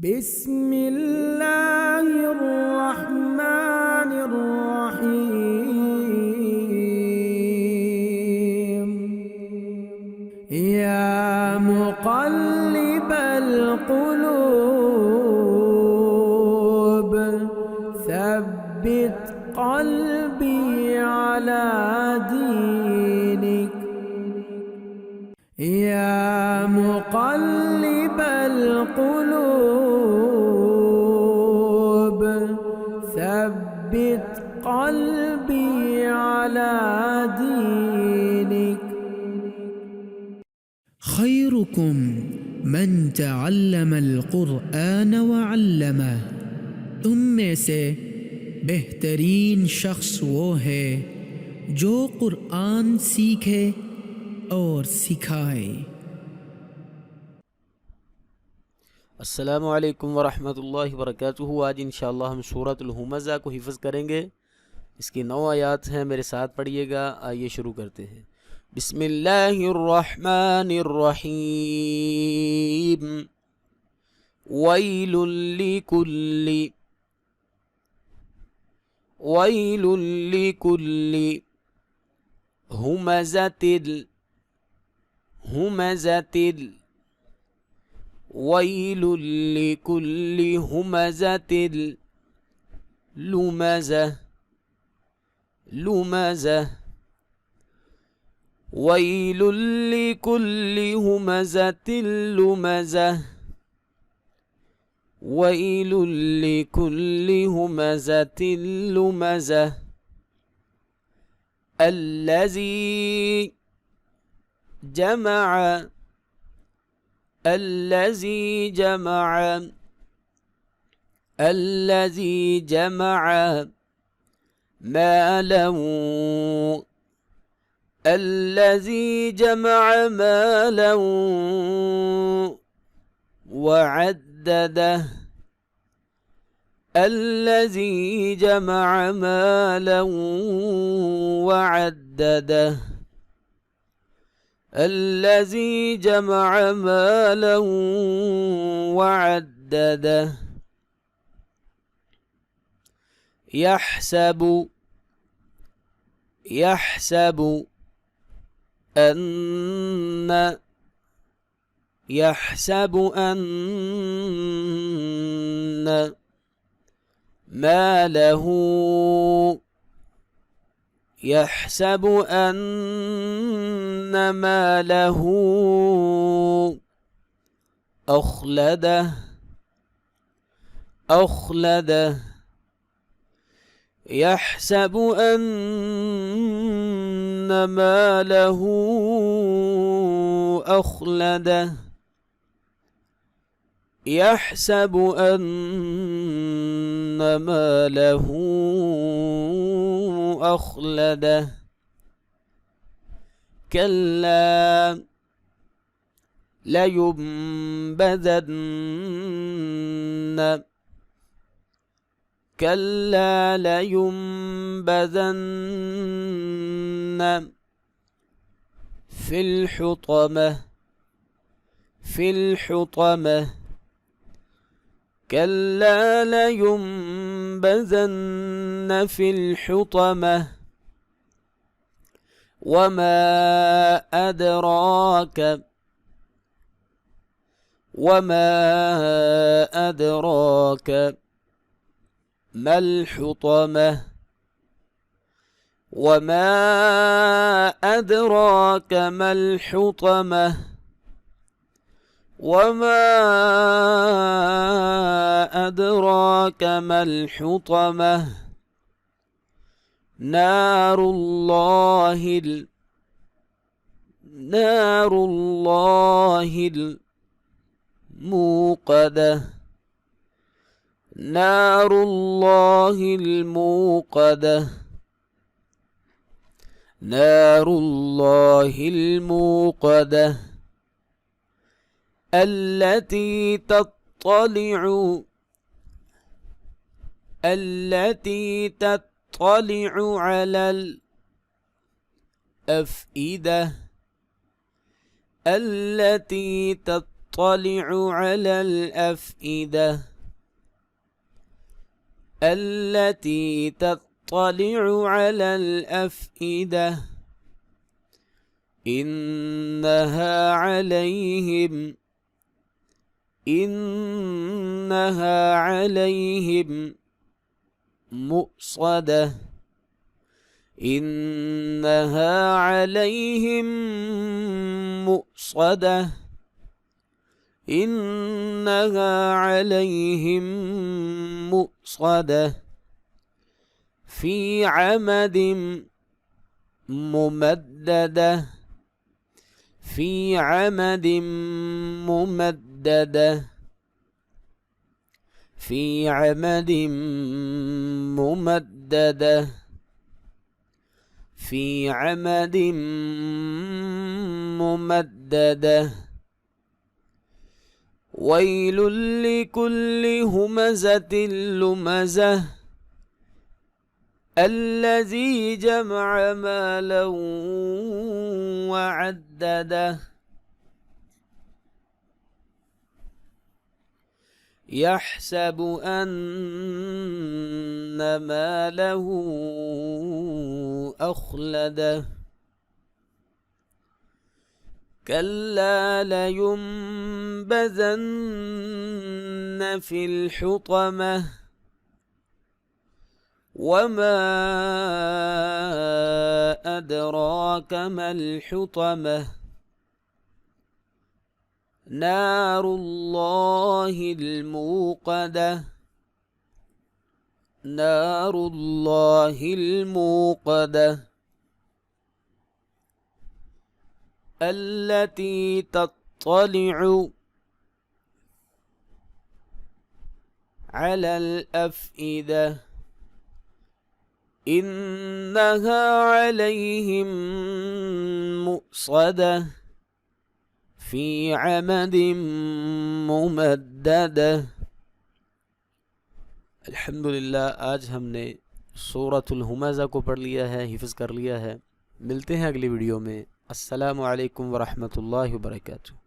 بسم الله الرحمن الرحيم يا مقلب القلوب ثبت قلبي على دينك يا مقلب القلوب ثبت قلبي على دينك خيركم من تعلم القرآن وعلمه तुम में से बेहतरीन शख्स वो है जो कुरान सीखे और सिखाए। अस्सलामु अलैकुम वरहमतुल्लाहि वबरकातुहू। आज इंशाअल्लाह हम सूरतुल हुमज़ा को हिफ़्ज़ करेंगे। इसकी 9 आयात हैं, मेरे साथ पढ़िएगा। आइए शुरू करते हैं। बिस्मिल्लाहिर्रहमानिर्रहीम। वैलुल लिकुल्ली हुमज़तिल वैलुल लिकुल्ली हुमज़तिल लुमज़ह वैलुल लिकुल्ली हुमज़तिल लुमज़ह वैलुल लिकुल्ली हुमज़तिल लुमज़ह अल्लज़ी जमअ माला वअद्ददह الذي جمع مالا وعدده الذي جمع مالا وعدده يحسب أن ماله أخلده يحسب أن ماله أخلده يحسب أن ماله أخلده كلا لينبذن في الحطمة كلا لينبذن في الحطمة وما أدراك ما الحطمة نار الله الموقدة التي تطلع على الأفئدة تطلع على الأفئدة التي تطلع على الأفئدة إنها عليهم مؤصدة إنها عليهم مؤصدة إنها عليهم مؤصدة في عمد ممددة في عمد ممددة في عمد ممددة في عمد ممددة ويل لكل همزة لمزة الذي جمع مالا وعدده يحسب أن ماله أخلده كلا لينبذن في الحطمة وما أدراك ما الحطمة نار الله الموقدة نار الله الموقدة التي تطلع على الأفئدة إنها عليهم مؤصدة في عمد ممددة। अल्हम्दुलिल्लाह आज हमने सूरतुल हुमज़ा को पढ़ लिया है, हिफ्ज़ कर लिया है। मिलते हैं अगली वीडियो में। अस्सलामु अलैकुम वरहमतुल्लाहि वबरकातुहू।